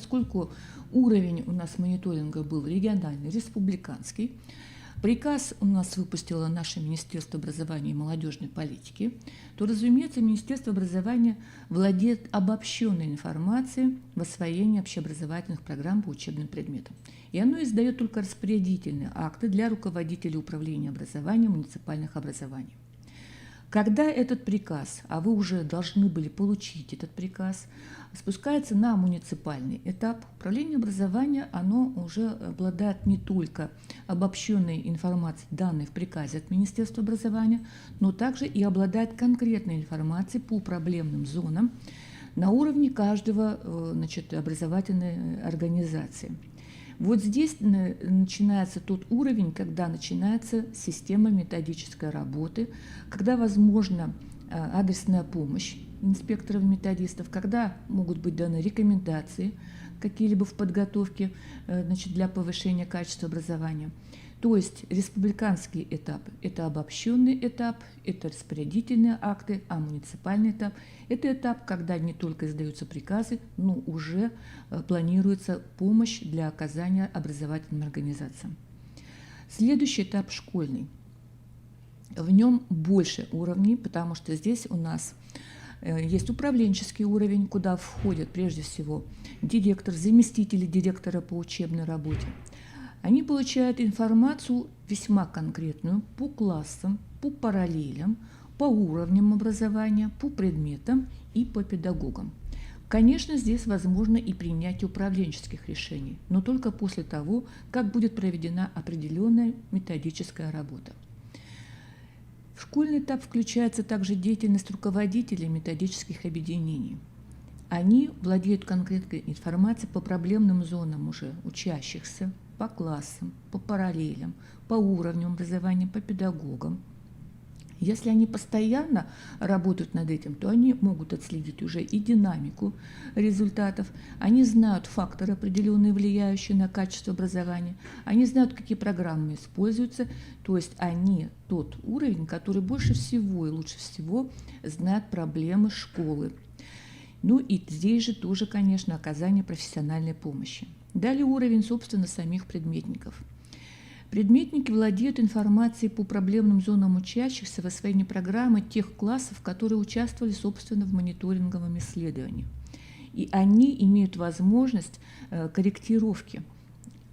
поскольку уровень у нас мониторинга был региональный, республиканский, приказ у нас выпустило наше Министерство образования и молодежной политики, то, разумеется, Министерство образования владеет обобщенной информацией в освоении общеобразовательных программ по учебным предметам. И оно издает только распорядительные акты для руководителей управления образования муниципальных образований. Когда этот приказ, а вы уже должны были получить этот приказ, спускается на муниципальный этап, управление образования, оно уже обладает не только обобщенной информацией, данной в приказе от Министерства образования, но также и обладает конкретной информацией по проблемным зонам на уровне каждого образовательной организации. Вот здесь начинается тот уровень, когда начинается система методической работы, когда возможна адресная помощь инспекторов-методистов, когда могут быть даны рекомендации какие-либо в подготовке для повышения качества образования. То есть республиканский этап – это обобщенный этап, это распорядительные акты, а муниципальный этап – это этап, когда не только издаются приказы, но уже планируется помощь для оказания образовательным организациям. Следующий этап – школьный. В нем больше уровней, потому что здесь у нас есть управленческий уровень, куда входят прежде всего директор, заместители директора по учебной работе. Они получают информацию весьма конкретную по классам, по параллелям, по уровням образования, по предметам и по педагогам. Конечно, здесь возможно и принятие управленческих решений, но только после того, как будет проведена определенная методическая работа. В школьный этап включается также деятельность руководителей методических объединений. Они владеют конкретной информацией по проблемным зонам уже учащихся, по классам, по параллелям, по уровню образования, по педагогам. Если они постоянно работают над этим, то они могут отследить уже и динамику результатов, они знают факторы, определенные, влияющие на качество образования, они знают, какие программы используются, то есть они тот уровень, который больше всего и лучше всего знает проблемы школы. Ну и здесь же тоже, конечно, оказание профессиональной помощи. Далее уровень, собственно, самих предметников. Предметники владеют информацией по проблемным зонам учащихся в освоении программы тех классов, которые участвовали, собственно, в мониторинговом исследовании. И они имеют возможность корректировки,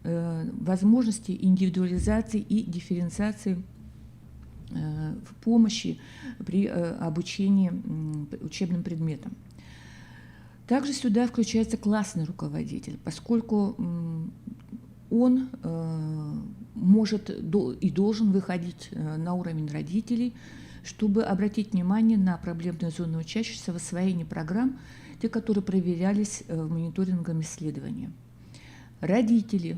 возможности индивидуализации и дифференциации в помощи при обучении учебным предметам. Также сюда включается классный руководитель, поскольку он может и должен выходить на уровень родителей, чтобы обратить внимание на проблемные зоны учащихся в освоении программ, те, которые проверялись в мониторинговом исследовании. Родители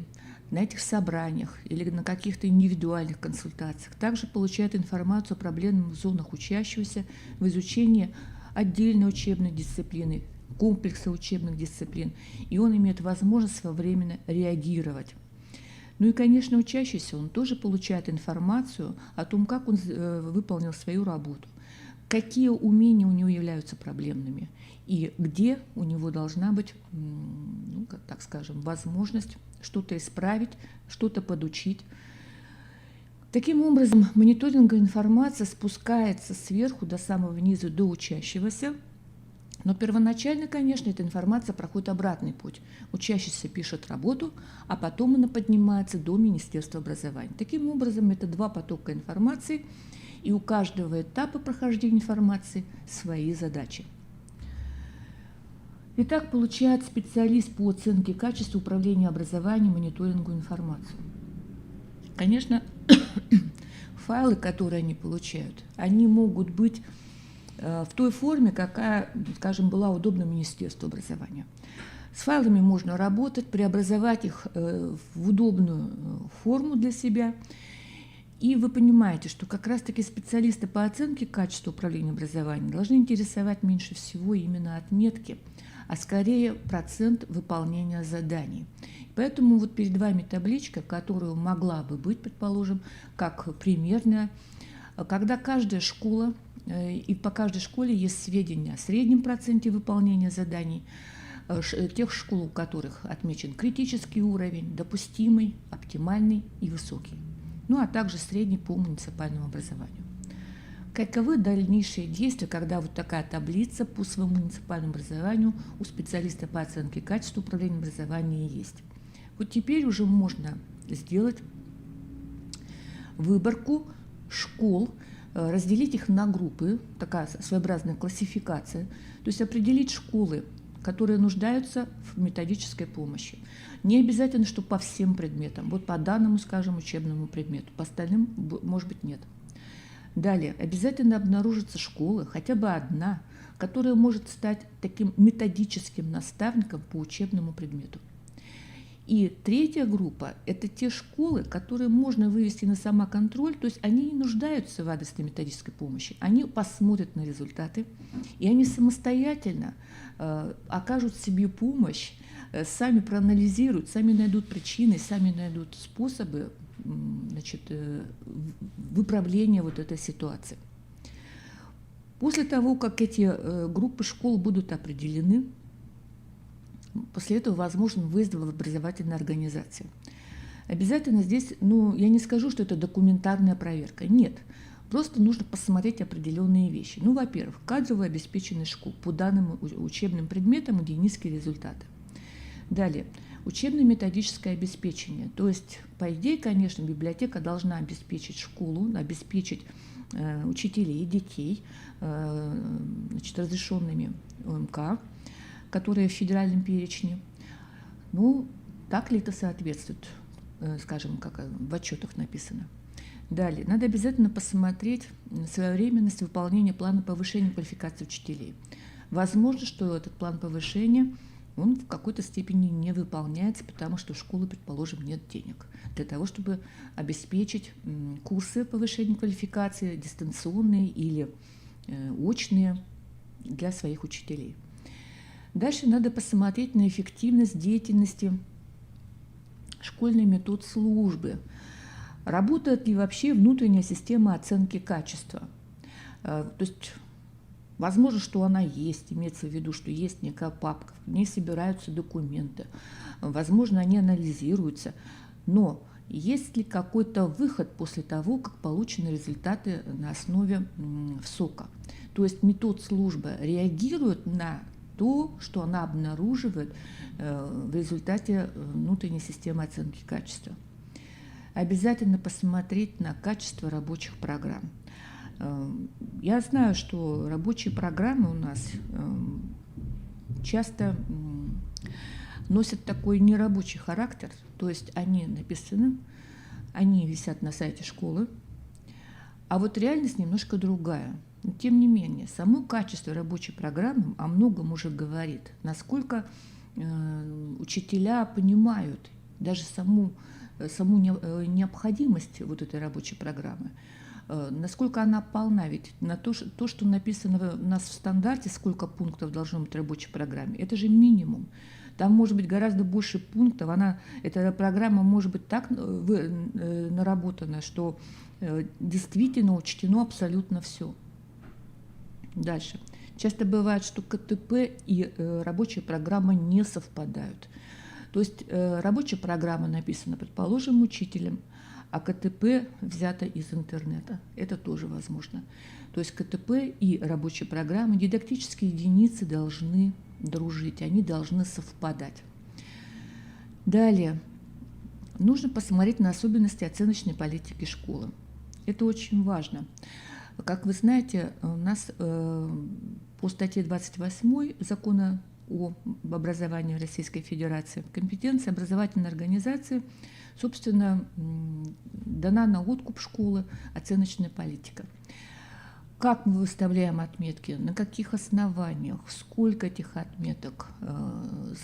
на этих собраниях или на каких-то индивидуальных консультациях также получают информацию о проблемных зонах учащегося в изучении отдельной учебной дисциплины, комплекса учебных дисциплин, и он имеет возможность своевременно реагировать. Ну и, конечно, учащийся, он тоже получает информацию о том, как он выполнил свою работу, какие умения у него являются проблемными, и где у него должна быть, так скажем, возможность что-то исправить, что-то подучить. Таким образом, мониторинговая информация спускается сверху до самого низа, до учащегося. Но первоначально, конечно, эта информация проходит обратный путь. Учащийся пишет работу, а потом она поднимается до Министерства образования. Таким образом, это два потока информации, и у каждого этапа прохождения информации свои задачи. Итак, получает специалист по оценке качества управления образованием мониторингу информацию. Конечно, файлы, которые они получают, они могут быть в той форме, какая, скажем, была удобна Министерству образования. С файлами можно работать, преобразовать их в удобную форму для себя. И вы понимаете, что как раз-таки специалисты по оценке качества управления образованием должны интересовать меньше всего именно отметки, а скорее процент выполнения заданий. Поэтому вот перед вами табличка, которая могла бы быть, предположим, как примерная, когда каждая школа, и по каждой школе есть сведения о среднем проценте выполнения заданий, тех школ, у которых отмечен критический уровень, допустимый, оптимальный и высокий, ну а также средний по муниципальному образованию. Каковы дальнейшие действия, когда вот такая таблица по своему муниципальному образованию у специалиста по оценке качества управления образованием есть? Вот теперь уже можно сделать выборку школ, разделить их на группы, такая своеобразная классификация, то есть определить школы, которые нуждаются в методической помощи. Не обязательно, что по всем предметам, вот по данному, скажем, учебному предмету, по остальным, может быть, нет. Далее, обязательно обнаружится школа, хотя бы одна, которая может стать таким методическим наставником по учебному предмету. И третья группа – это те школы, которые можно вывести на самоконтроль, то есть они не нуждаются в адресной методической помощи, они посмотрят на результаты, и они самостоятельно окажут себе помощь, сами проанализируют, сами найдут причины, сами найдут способы, значит, выправления вот этой ситуации. После того, как эти группы школ будут определены, после этого возможен выезд в образовательные организации. Обязательно здесь, я не скажу, что это документарная проверка. Нет, просто нужно посмотреть определенные вещи. Во-первых, кадровая обеспеченность школ по данным учебным предметам, где низкие результаты. Далее, учебно-методическое обеспечение. То есть, по идее, конечно, библиотека должна обеспечить школу, обеспечить учителей, детей, значит, разрешенными ОМК, которые в федеральном перечне. Так ли это соответствует, скажем, как в отчетах написано. Далее, надо обязательно посмотреть своевременность выполнения плана повышения квалификации учителей. Возможно, что этот план повышения, он в какой-то степени не выполняется, потому что у школы, предположим, нет денег для того, чтобы обеспечить курсы повышения квалификации, дистанционные или очные для своих учителей. Дальше надо посмотреть на эффективность деятельности школьной медслужбы. Работает ли вообще внутренняя система оценки качества? То есть, возможно, что она есть, имеется в виду, что есть некая папка, в ней собираются документы, возможно, они анализируются, но есть ли какой-то выход после того, как получены результаты на основе ВСОКа? То есть медслужба реагирует на то, что она обнаруживает в результате внутренней системы оценки качества. Обязательно посмотреть на качество рабочих программ. Я знаю, что рабочие программы у нас часто носят такой нерабочий характер, то есть они написаны, они висят на сайте школы, а вот реальность немножко другая. Но, тем не менее, само качество рабочей программы о многом уже говорит, насколько учителя понимают даже саму необходимость вот этой рабочей программы, насколько она полна. Ведь на то, что написано у нас в стандарте, сколько пунктов должно быть в рабочей программе, это же минимум. Там может быть гораздо больше пунктов, эта программа может быть так наработана, что действительно учтено абсолютно все. Дальше. Часто бывает, что КТП и рабочая программа не совпадают. То есть рабочая программа написана, предположим, учителем, а КТП взято из интернета. Это тоже возможно. То есть КТП и рабочая программа, дидактические единицы должны дружить, они должны совпадать. Далее. Нужно посмотреть на особенности оценочной политики школы. Это очень важно. Как вы знаете, у нас по статье 28 Закона об образовании Российской Федерации компетенция образовательной организации, собственно, дана на откуп школы оценочная политика. Как мы выставляем отметки, на каких основаниях, сколько этих отметок,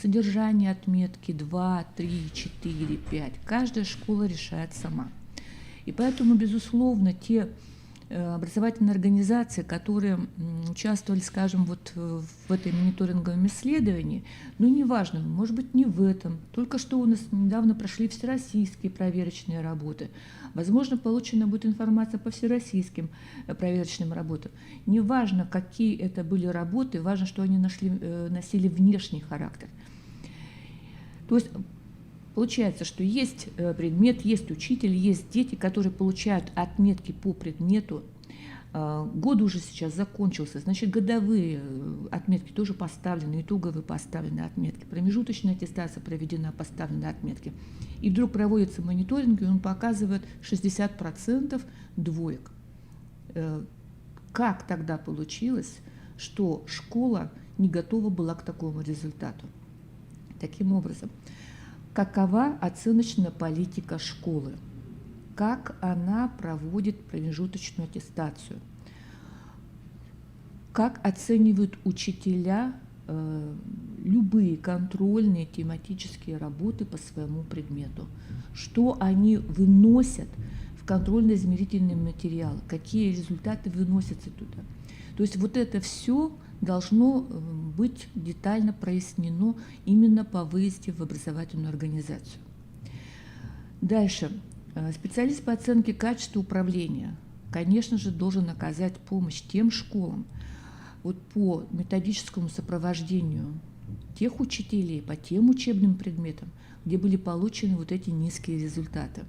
содержание отметки 2, 3, 4, 5. Каждая школа решает сама. И поэтому, безусловно, те образовательные организации, которые участвовали, скажем, вот в этой мониторинговом исследовании, ну, неважно, может быть, не в этом. Только что у нас недавно прошли всероссийские проверочные работы. Возможно, получена будет информация по всероссийским проверочным работам. Неважно, какие это были работы, важно, что они носили внешний характер. То есть получается, что есть предмет, есть учитель, есть дети, которые получают отметки по предмету. Год уже сейчас закончился, значит, годовые отметки тоже поставлены, итоговые поставлены отметки, промежуточная аттестация проведена, поставлены отметки. И вдруг проводится мониторинг, и он показывает 60% двоек. Как тогда получилось, что школа не готова была к такому результату? Таким образом, какова оценочная политика школы? Как она проводит промежуточную аттестацию? Как оценивают учителя любые контрольные тематические работы по своему предмету? Что они выносят в контрольно-измерительный материал? Какие результаты выносятся туда? То есть вот это все должно быть детально прояснено именно по выезде в образовательную организацию. Дальше. Специалист по оценке качества управления, конечно же, должен оказать помощь тем школам вот по методическому сопровождению тех учителей по тем учебным предметам, где были получены вот эти низкие результаты.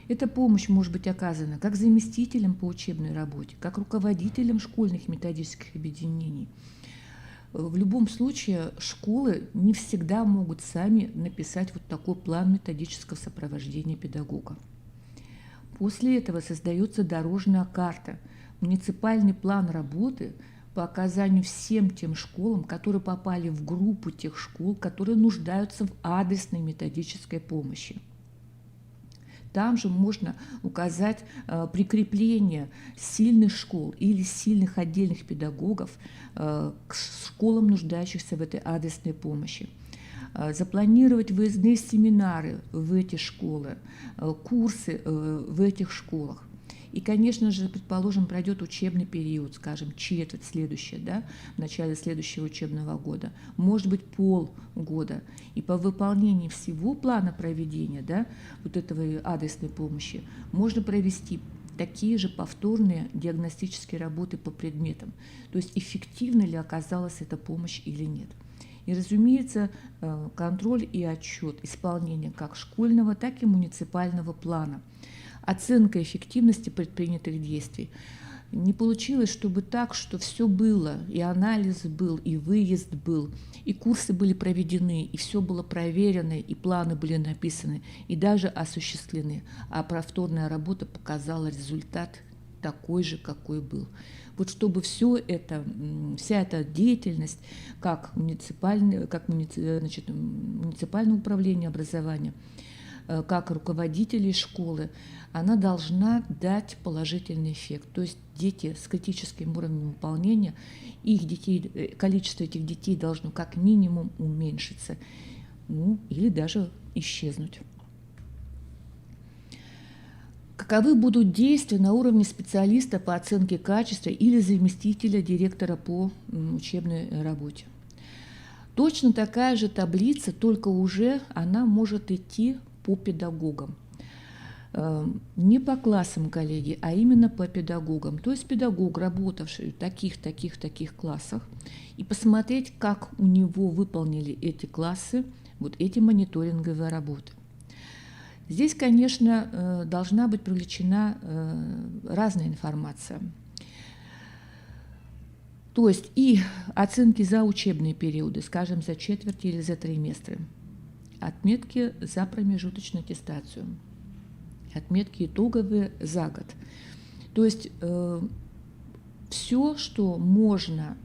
Эта помощь может быть оказана как заместителям по учебной работе, как руководителям школьных методических объединений. В любом случае школы не всегда могут сами написать вот такой план методического сопровождения педагога. После этого создается дорожная карта, муниципальный план работы по оказанию всем тем школам, которые попали в группу тех школ, которые нуждаются в адресной методической помощи. Там же можно указать прикрепление сильных школ или сильных отдельных педагогов к школам, нуждающихся в этой адресной помощи. Запланировать выездные семинары в эти школы, курсы в этих школах. И, конечно же, предположим, пройдет учебный период, скажем, четверть следующая, да, в начале следующего учебного года, может быть, полгода. И по выполнении всего плана проведения, да, вот этого адресной помощи можно провести такие же повторные диагностические работы по предметам. То есть эффективна ли оказалась эта помощь или нет. И, разумеется, контроль и отчет исполнения как школьного, так и муниципального плана. Оценка эффективности предпринятых действий. Не получилось, чтобы так, что все было, и анализ был, и выезд был, и курсы были проведены, и все было проверено, и планы были написаны, и даже осуществлены, а повторная работа показала результат такой же, какой был. Вот чтобы все это, вся эта деятельность, как муниципальное управление образования, как руководителей школы, она должна дать положительный эффект. То есть дети с критическим уровнем выполнения, их детей, количество этих детей должно как минимум уменьшиться, ну, или даже исчезнуть. Каковы будут действия на уровне специалиста по оценке качества или заместителя директора по учебной работе? Точно такая же таблица, только уже она может идти по педагогам. Не по классам, коллеги, а именно по педагогам. То есть педагог, работавший в таких классах, и посмотреть, как у него выполнили эти классы, вот эти мониторинговые работы. Здесь, конечно, должна быть привлечена разная информация. То есть и оценки за учебные периоды, скажем, за четверти или за триместры, отметки за промежуточную аттестацию, отметки итоговые за год. То есть все, что можно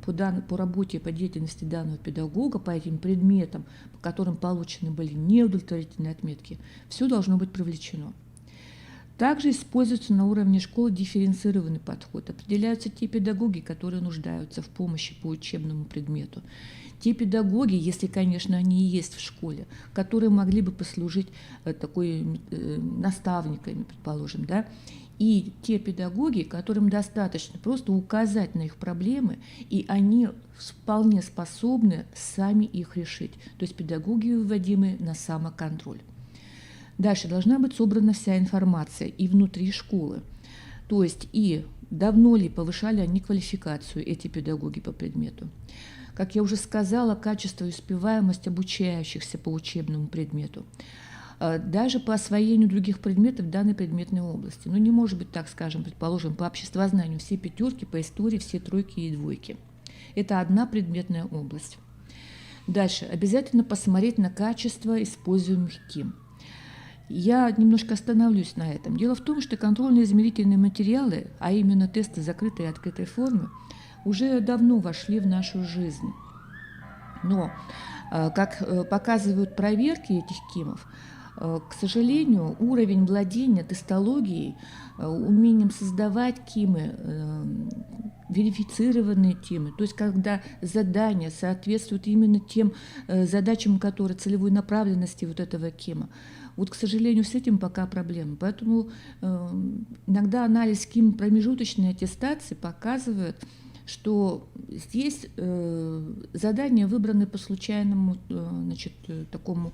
по работе, по деятельности данного педагога, по этим предметам, по которым получены были неудовлетворительные отметки, все должно быть привлечено. Также используется на уровне школы дифференцированный подход. Определяются те педагоги, которые нуждаются в помощи по учебному предмету. Те педагоги, если, конечно, они и есть в школе, которые могли бы послужить наставниками, предположим, да, и те педагоги, которым достаточно просто указать на их проблемы, и они вполне способны сами их решить. То есть педагоги выводимы на самоконтроль. Дальше должна быть собрана вся информация и внутри школы. То есть и давно ли повышали они квалификацию, эти педагоги по предмету. Как я уже сказала, качество и успеваемость обучающихся по учебному предмету. Даже по освоению других предметов в данной предметной области. Ну, не может быть так, скажем, предположим, по обществознанию все пятерки, по истории все тройки и двойки. Это одна предметная область. Дальше. Обязательно посмотреть на качество используемых кем. Я немножко остановлюсь на этом. Дело в том, что контрольно-измерительные материалы, а именно тесты закрытой и открытой формы, уже давно вошли в нашу жизнь. Но, как показывают проверки этих КИМов, к сожалению, уровень владения тестологией, умением создавать КИМы, верифицированные темы, то есть когда задания соответствуют именно тем задачам, которые целевой направленности вот этого КИМа. Вот, к сожалению, с этим пока проблема. Поэтому иногда анализ КИМ промежуточной аттестации показывает, что здесь задания выбраны по случайному, такому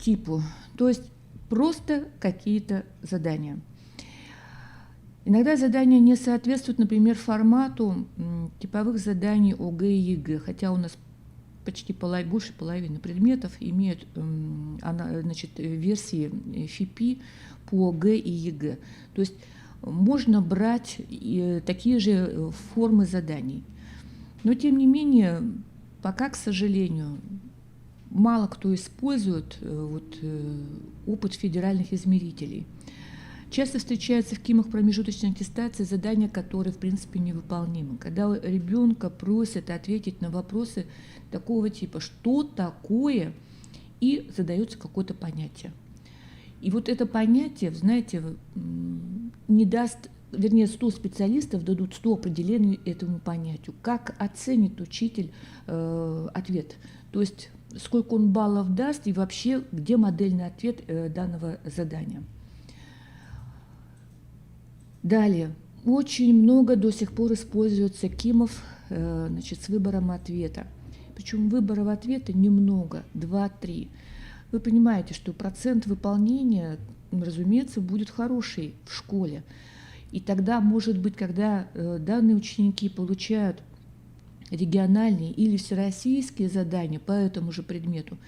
типу, то есть просто какие-то задания. Иногда задания не соответствуют, например, формату типовых заданий ОГЭ и ЕГЭ, хотя у нас почти больше половины предметов имеют версии ФИПИ по ОГЭ и ЕГЭ. То есть можно брать такие же формы заданий. Но, тем не менее, пока, к сожалению, мало кто использует опыт федеральных измерителей. Часто встречаются в КИМах промежуточной аттестации задания, которые, в принципе, невыполнимы. Когда ребенка просят ответить на вопросы такого типа «что такое?» и задается какое-то понятие. И вот это понятие, знаете, не даст, вернее, 100 специалистов дадут 100 определений этому понятию. Как оценит учитель ответ? То есть сколько он баллов даст и вообще где модельный ответ данного задания. Далее. Очень много до сих пор используется КИМов с выбором ответа. Причем выборов ответа немного, 2-3. Вы понимаете, что процент выполнения, разумеется, будет хороший в школе. И тогда, может быть, когда данные ученики получают региональные или всероссийские задания по этому же предмету,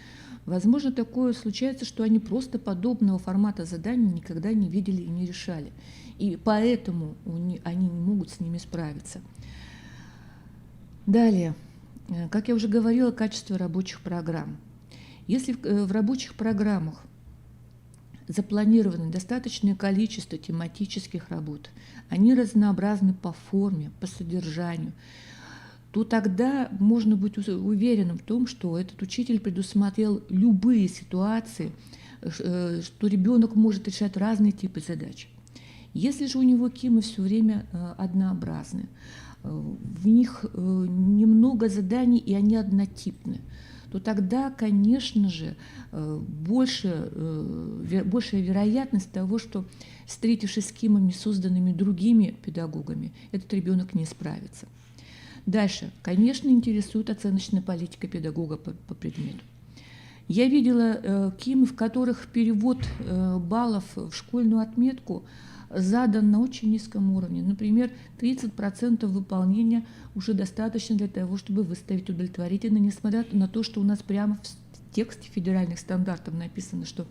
возможно, такое случается, что они просто подобного формата заданий никогда не видели и не решали. И поэтому они не могут с ними справиться. Далее, как я уже говорила, качество рабочих программ. Если в рабочих программах запланировано достаточное количество тематических работ, они разнообразны по форме, по содержанию, то тогда можно быть уверенным в том, что этот учитель предусмотрел любые ситуации, что ребенок может решать разные типы задач. Если же у него КИМы все время однообразны, в них немного заданий и они однотипны, то тогда, конечно же, большая вероятность того, что, встретившись с КИМами, созданными другими педагогами, этот ребенок не справится. Дальше, конечно, интересует оценочная политика педагога по предмету. Я видела КИМы, в которых перевод баллов в школьную отметку задан на очень низком уровне. Например, 30% выполнения уже достаточно для того, чтобы выставить удовлетворительно, несмотря на то, что у нас прямо в тексте федеральных стандартов написано, что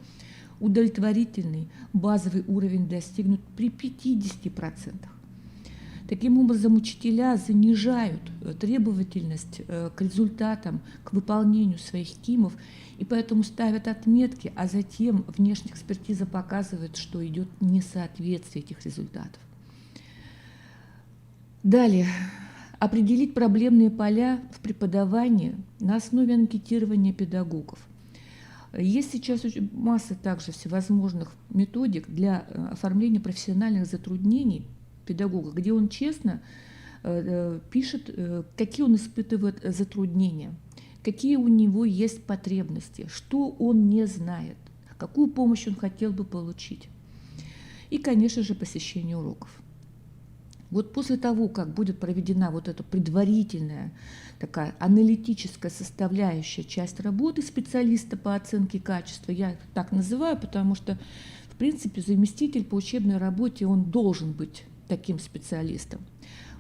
удовлетворительный базовый уровень достигнут при 50%. Таким образом, учителя занижают требовательность к результатам, к выполнению своих КИМов, и поэтому ставят отметки, а затем внешняя экспертиза показывает, что идет несоответствие этих результатов. Далее. Определить проблемные поля в преподавании на основе анкетирования педагогов. Есть сейчас масса также всевозможных методик для оформления профессиональных затруднений педагога, где он честно пишет, какие он испытывает затруднения, какие у него есть потребности, что он не знает, какую помощь он хотел бы получить. И, конечно же, посещение уроков. Вот после того, как будет проведена вот эта предварительная такая аналитическая составляющая часть работы специалиста по оценке качества, я их так называю, потому что, в принципе, заместитель по учебной работе, он должен быть таким специалистом.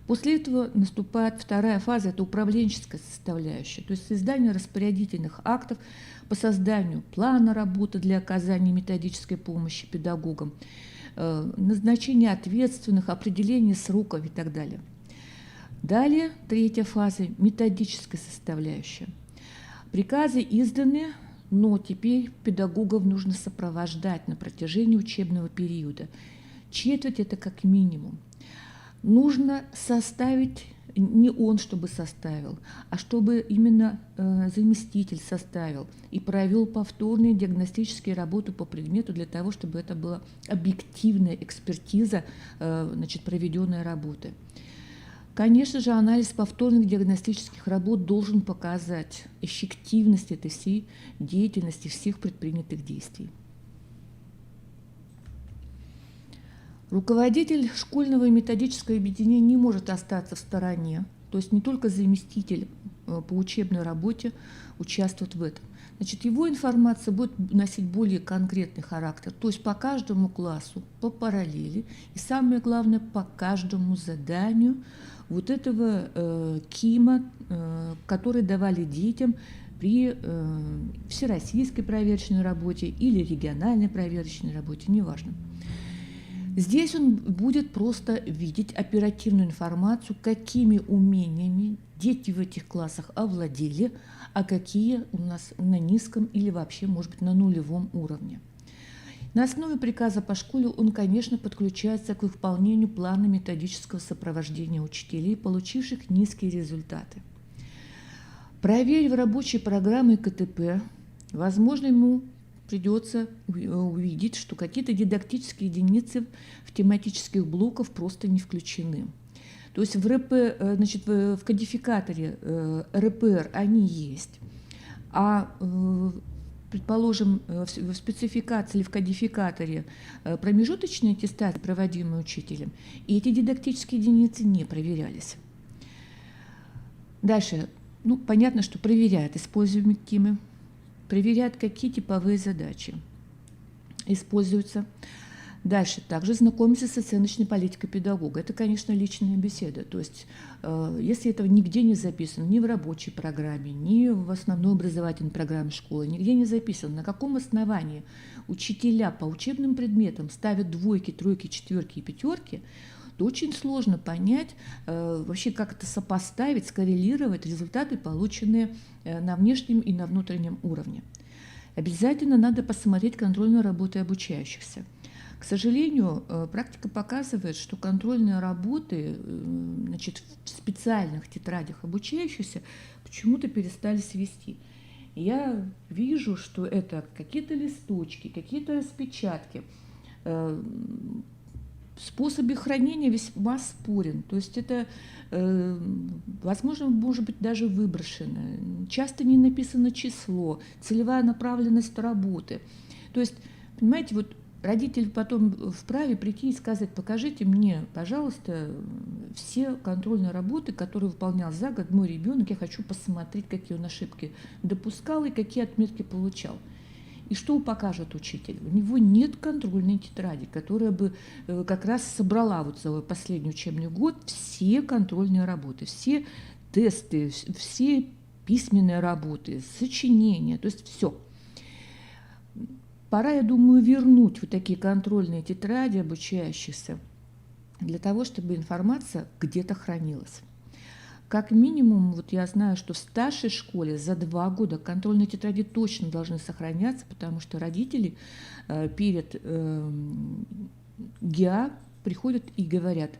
После этого наступает вторая фаза, это управленческая составляющая, то есть создание распорядительных актов по созданию плана работы для оказания методической помощи педагогам, назначение ответственных, определение сроков и так далее. Далее, третья фаза – методическая составляющая. Приказы изданы, но теперь педагогов нужно сопровождать на протяжении учебного периода. Четверть – это как минимум. Нужно составить, не он чтобы составил, а чтобы именно заместитель составил и провел повторные диагностические работы по предмету для того, чтобы это была объективная экспертиза проведенной работы. Конечно же, анализ повторных диагностических работ должен показать эффективность этой всей деятельности, всех предпринятых действий. Руководитель школьного и методического объединения не может остаться в стороне, то есть не только заместитель по учебной работе участвует в этом. Значит, его информация будет носить более конкретный характер, то есть по каждому классу, по параллели и, самое главное, по каждому заданию вот этого КИМа, который давали детям при всероссийской проверочной работе или региональной проверочной работе, неважно. Здесь он будет просто видеть оперативную информацию, какими умениями дети в этих классах овладели, а какие у нас на низком или вообще, может быть, на нулевом уровне. На основе приказа по школе он, конечно, подключается к выполнению плана методического сопровождения учителей, получивших низкие результаты. Проверив рабочие программы КТП, возможно, ему придется увидеть, что какие-то дидактические единицы в тематических блоках просто не включены. То есть в кодификаторе РПР они есть, а предположим, в спецификации или в кодификаторе промежуточные аттестаты, проводимые учителем, и эти дидактические единицы не проверялись. Дальше, понятно, что проверяют используемые КИМы, проверяют, какие типовые задачи используются. Дальше также знакомиться с оценочной политикой педагога. Это, конечно, личная беседа. То есть, если этого нигде не записано, ни в рабочей программе, ни в основной образовательной программе школы, нигде не записано, на каком основании учителя по учебным предметам ставят двойки, тройки, четверки и пятерки, то очень сложно понять, вообще как это сопоставить, скоррелировать результаты, полученные на внешнем и на внутреннем уровне. Обязательно надо посмотреть контрольную работу обучающихся. К сожалению, практика показывает, что контрольные работы в специальных тетрадях обучающихся почему-то перестали свести. Я вижу, что это какие-то листочки, какие-то распечатки. Способ их хранения весьма спорен, то есть это, возможно, может быть даже выброшено, часто не написано число, целевая направленность работы. То есть, понимаете, вот родитель потом вправе прийти и сказать: покажите мне, пожалуйста, все контрольные работы, которые выполнял за год мой ребенок, я хочу посмотреть, какие он ошибки допускал и какие отметки получал. И что покажет учитель? У него нет контрольной тетради, которая бы как раз собрала вот за последний учебный год все контрольные работы, все тесты, все письменные работы, сочинения, то есть все. Пора, я думаю, вернуть вот такие контрольные тетради обучающихся для того, чтобы информация где-то хранилась. Как минимум, вот я знаю, что в старшей школе за 2 года контрольные тетради точно должны сохраняться, потому что родители перед ГИА приходят и говорят: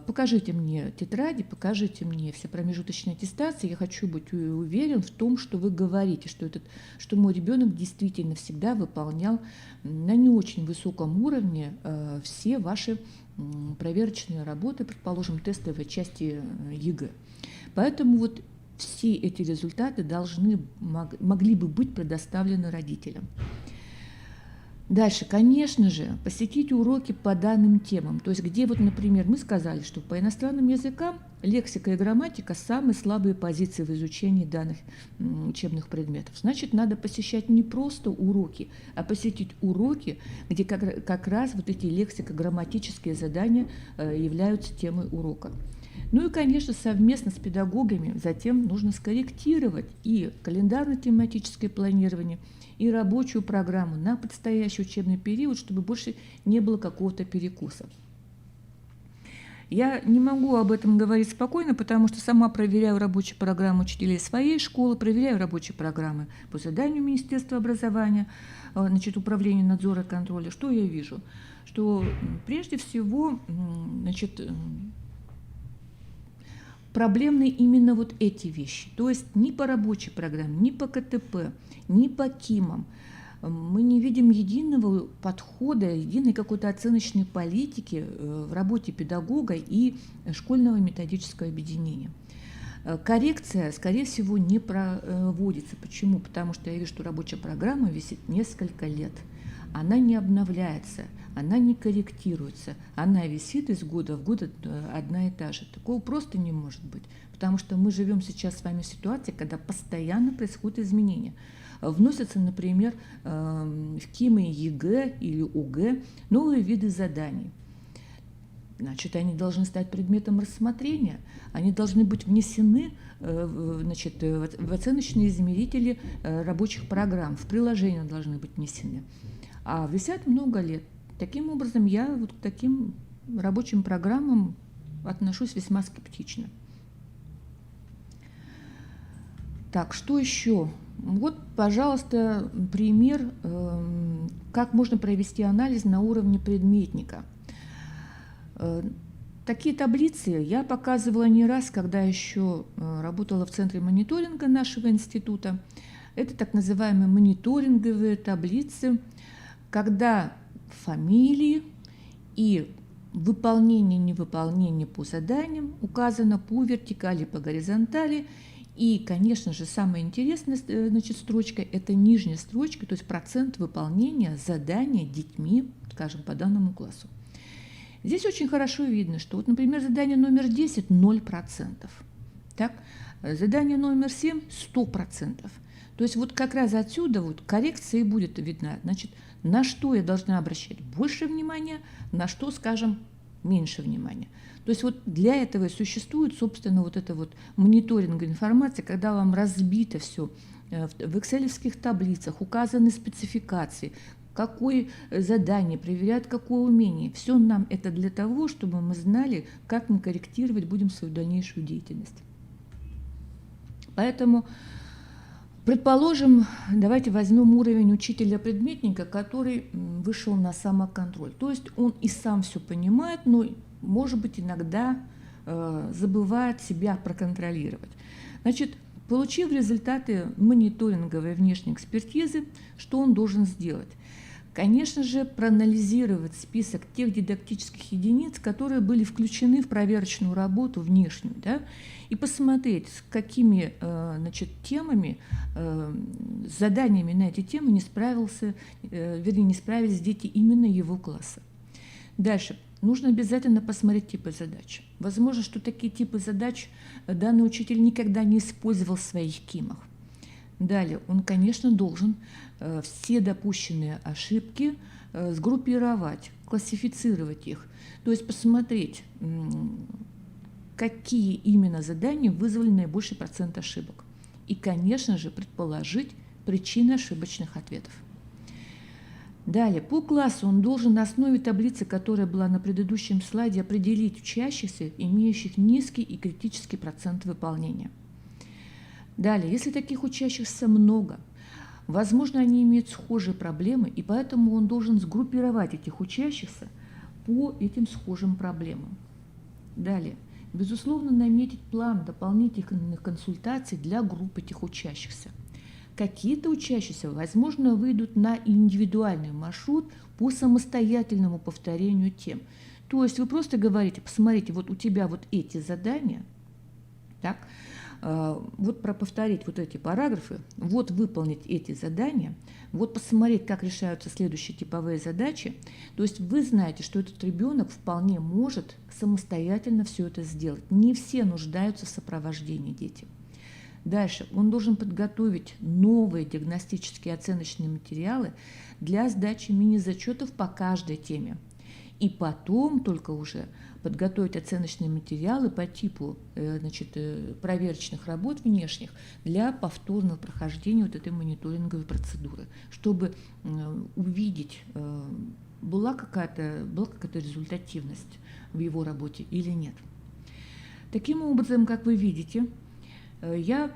Покажите мне тетради, покажите мне все промежуточные аттестации. Я хочу быть уверен в том, что вы говорите, что мой ребенок действительно всегда выполнял на не очень высоком уровне все ваши проверочные работы, предположим, тестовой части ЕГЭ. Поэтому вот все эти результаты могли бы быть предоставлены родителям. Дальше, конечно же, посетить уроки по данным темам. То есть, где вот, например, мы сказали, что по иностранным языкам лексика и грамматика – самые слабые позиции в изучении данных учебных предметов. Значит, надо посещать не просто уроки, а посетить уроки, где как раз вот эти лексико-грамматические задания являются темой урока. Ну и, конечно, совместно с педагогами затем нужно скорректировать и календарно-тематическое планирование, и рабочую программу на предстоящий учебный период, чтобы больше не было какого-то перекуса. Я не могу об этом говорить спокойно, потому что сама проверяю рабочие программы учителей своей школы, проверяю рабочие программы по заданию Министерства образования, значит, Управления надзора и контроля. Что я вижу? Что прежде всего, значит, проблемны именно вот эти вещи. То есть ни по рабочей программе, ни по КТП, ни по КИМам мы не видим единого подхода, единой какой-то оценочной политики в работе педагога и школьного методического объединения. Коррекция, скорее всего, не проводится. Почему? Потому что я вижу, что рабочая программа висит несколько лет. Она не обновляется, она не корректируется, она висит из года в год одна и та же. Такого просто не может быть, потому что мы живем сейчас с вами в ситуации, когда постоянно происходят изменения. Вносятся, например, в КИМы ЕГЭ или ОГЭ новые виды заданий. Значит, они должны стать предметом рассмотрения, они должны быть внесены, значит, в оценочные измерители рабочих программ, в приложения должны быть внесены. А висят много лет. Таким образом, я вот к таким рабочим программам отношусь весьма скептично. Так, что еще? Вот, пожалуйста, пример, как можно провести анализ на уровне предметника. Такие таблицы я показывала не раз, когда еще работала в центре мониторинга нашего института. Это так называемые мониторинговые таблицы, когда фамилии и выполнение-невыполнение по заданиям указано по вертикали, по горизонтали. И, конечно же, самая интересная, значит, строчка – это нижняя строчка, то есть процент выполнения задания детьми, скажем, по данному классу. Здесь очень хорошо видно, что, вот, например, задание номер 10 – 0%. Так? Задание номер 7 – 100%. То есть вот как раз отсюда вот коррекция и будет видна. Значит, на что я должна обращать больше внимания, на что, скажем, меньше внимания. То есть вот для этого и существует, собственно, вот эта вот мониторинговая информация, когда вам разбито все в экселевских таблицах, указаны спецификации, какое задание, проверяют какое умение. Все нам это для того, чтобы мы знали, как мы корректировать будем свою дальнейшую деятельность. Поэтому, предположим, давайте возьмем уровень учителя-предметника, который вышел на самоконтроль. То есть он и сам все понимает, но, может быть, иногда забывает себя проконтролировать. Значит, получив результаты мониторинговой внешней экспертизы, что он должен сделать? Конечно же, проанализировать список тех дидактических единиц, которые были включены в проверочную работу внешнюю, да, и посмотреть, с какими, значит, темами, заданиями на эти темы не справились дети именно его класса. Дальше. Нужно обязательно посмотреть типы задач. Возможно, что такие типы задач данный учитель никогда не использовал в своих КИМах. Далее, он, конечно, должен все допущенные ошибки сгруппировать, классифицировать их, то есть посмотреть, какие именно задания вызвали наибольший процент ошибок. И, конечно же, предположить причины ошибочных ответов. Далее, по классу он должен на основе таблицы, которая была на предыдущем слайде, определить учащихся, имеющих низкий и критический процент выполнения. Далее, если таких учащихся много, возможно, они имеют схожие проблемы, и поэтому он должен сгруппировать этих учащихся по этим схожим проблемам. Далее. Безусловно, наметить план дополнительных консультаций для групп этих учащихся. Какие-то учащиеся, возможно, выйдут на индивидуальный маршрут по самостоятельному повторению тем. То есть вы просто говорите, посмотрите, вот у тебя вот эти задания, так, вот повторить вот эти параграфы, вот выполнить эти задания, вот посмотреть, как решаются следующие типовые задачи. То есть вы знаете, что этот ребенок вполне может самостоятельно все это сделать. Не все нуждаются в сопровождении дети. Дальше он должен подготовить новые диагностические оценочные материалы для сдачи мини-зачетов по каждой теме. И потом только уже подготовить оценочные материалы по типу проверочных работ внешних для повторного прохождения вот этой мониторинговой процедуры, чтобы увидеть, была какая-то результативность в его работе или нет. Таким образом, как вы видите, я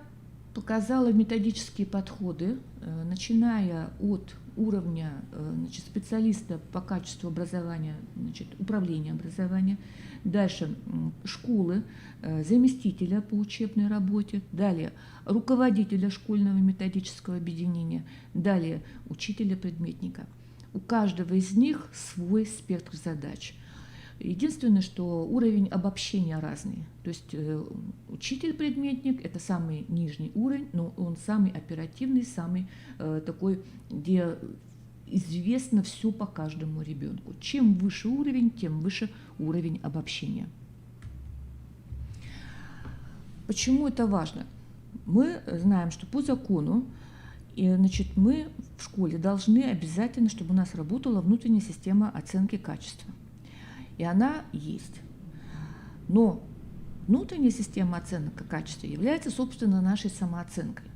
показала методические подходы, начиная от уровня специалиста по качеству образования, управления образования, дальше школы, заместителя по учебной работе, далее руководителя школьного методического объединения, далее учителя-предметника. У каждого из них свой спектр задач. Единственное, что уровень обобщения разный. То есть учитель-предметник – это самый нижний уровень, но он самый оперативный, самый такой, где известно все по каждому ребенку. Чем выше уровень, тем выше уровень обобщения. Почему это важно? Мы знаем, что по закону мы в школе должны обязательно, чтобы у нас работала внутренняя система оценки качества. И она есть. Но внутренняя система оценки качества является, собственно, нашей самооценкой.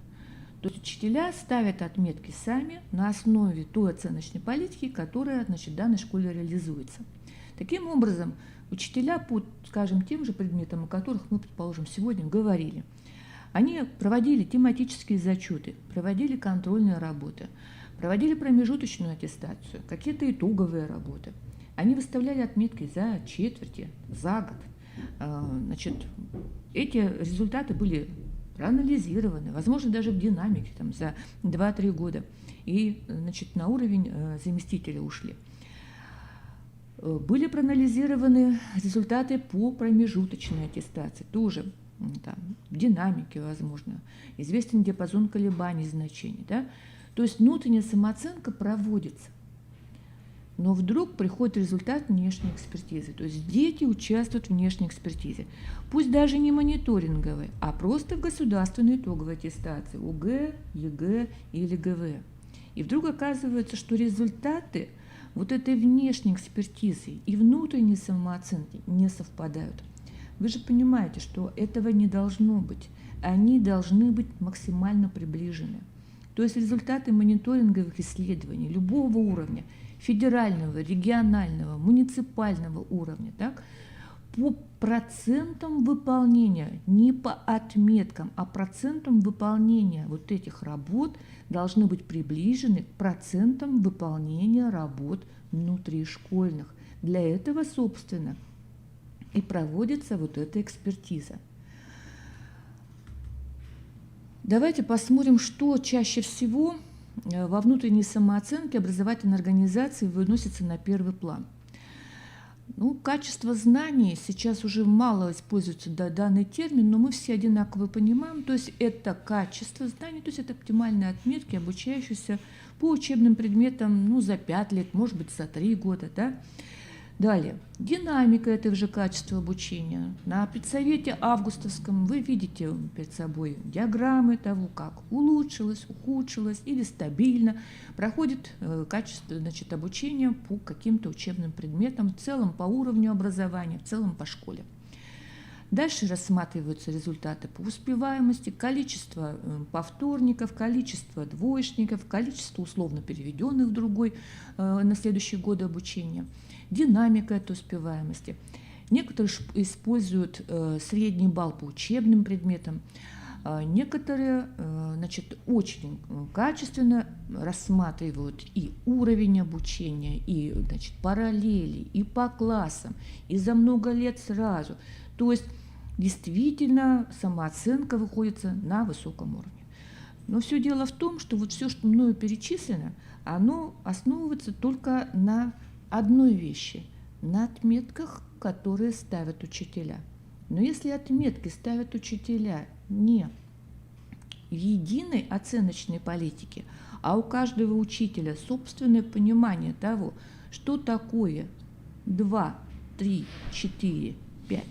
То есть учителя ставят отметки сами на основе той оценочной политики, которая в данной школе реализуется. Таким образом, учителя по, скажем, тем же предметам, о которых мы, предположим, сегодня говорили, они проводили тематические зачеты, проводили контрольные работы, проводили промежуточную аттестацию, какие-то итоговые работы. Они выставляли отметки за четверти, за год. Эти результаты были проанализированы, возможно, даже в динамике за 2-3 года. И на уровень заместителя ушли. Были проанализированы результаты по промежуточной аттестации, тоже в динамике, возможно, известен диапазон колебаний значений. Да? То есть внутренняя самооценка проводится. Но вдруг приходит результат внешней экспертизы. То есть дети участвуют в внешней экспертизе. Пусть даже не мониторинговой, а просто в государственной итоговой аттестации ОГЭ, ЕГЭ или ГВ. И вдруг оказывается, что результаты вот этой внешней экспертизы и внутренней самооценки не совпадают. Вы же понимаете, что этого не должно быть. Они должны быть максимально приближены. То есть результаты мониторинговых исследований любого уровня, федерального, регионального, муниципального уровня, так, по процентам выполнения, не по отметкам, а процентам выполнения вот этих работ должны быть приближены к процентам выполнения работ внутришкольных. Для этого, собственно, и проводится вот эта экспертиза. Давайте посмотрим, что чаще всего во внутренней самооценке образовательной организации выносится на первый план. Качество знаний, сейчас уже мало используется данный термин, но мы все одинаково понимаем, то есть это качество знаний, то есть это оптимальные отметки, обучающиеся по учебным предметам за 5 лет, может быть, за 3 года. Да? Далее, динамика этого же качества обучения. На педсовете августовском вы видите перед собой диаграммы того, как улучшилось, ухудшилось или стабильно проходит качество обучения по каким-то учебным предметам, в целом по уровню образования, в целом по школе. Дальше рассматриваются результаты по успеваемости, количество повторников, количество двоечников, количество условно переведенных в другой на следующий год обучения, динамика этой успеваемости. Некоторые используют средний балл по учебным предметам. некоторые значит, очень качественно рассматривают и уровень обучения, и значит, параллели, и по классам, и за много лет сразу. То есть действительно самооценка выходит на высоком уровне. Но все дело в том, что вот все, что мною перечислено, оно основывается только на одной вещи – на отметках, которые ставят учителя. Но если отметки ставят учителя не в единой оценочной политике, а у каждого учителя собственное понимание того, что такое 2, 3, 4, 5,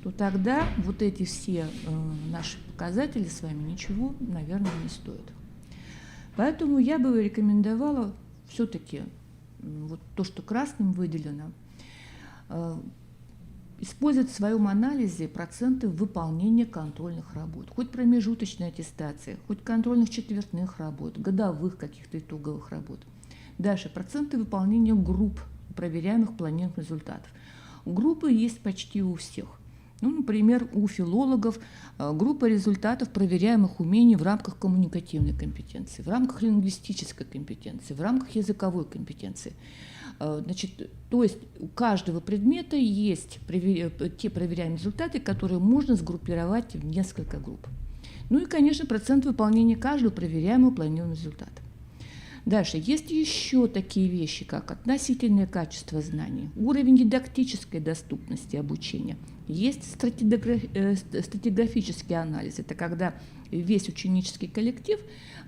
то тогда вот эти все наши показатели с вами ничего, наверное, не стоят. Поэтому я бы рекомендовала все-таки вот то, что красным выделено, использовать в своем анализе проценты выполнения контрольных работ, хоть промежуточной аттестации, хоть контрольных четвертных работ, годовых каких-то итоговых работ. Дальше проценты выполнения групп проверяемых планированных результатов. Группы есть почти у всех. Ну, например, у филологов группа результатов проверяемых умений в рамках коммуникативной компетенции, в рамках лингвистической компетенции, в рамках языковой компетенции. Значит, то есть у каждого предмета есть те проверяемые результаты, которые можно сгруппировать в несколько групп. Ну и, конечно, процент выполнения каждого проверяемого планированного результата. Дальше есть еще такие вещи, как относительное качество знаний, уровень дидактической доступности обучения. Есть стратиграфический анализ. Это когда весь ученический коллектив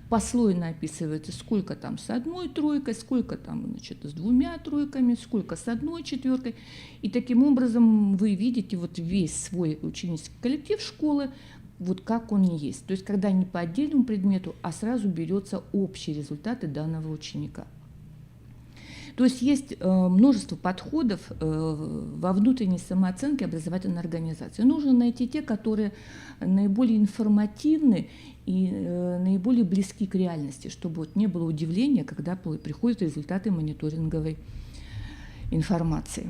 послойно описывается, сколько там с одной тройкой, сколько там, значит, с двумя тройками, сколько с одной четверкой. И таким образом вы видите вот весь свой ученический коллектив школы, вот как он есть. То есть когда не по отдельному предмету, а сразу берется общие результаты данного ученика. То есть есть множество подходов во внутренней самооценке образовательной организации. Нужно найти те, которые наиболее информативны и наиболее близки к реальности, чтобы вот не было удивления, когда приходят результаты мониторинговой информации.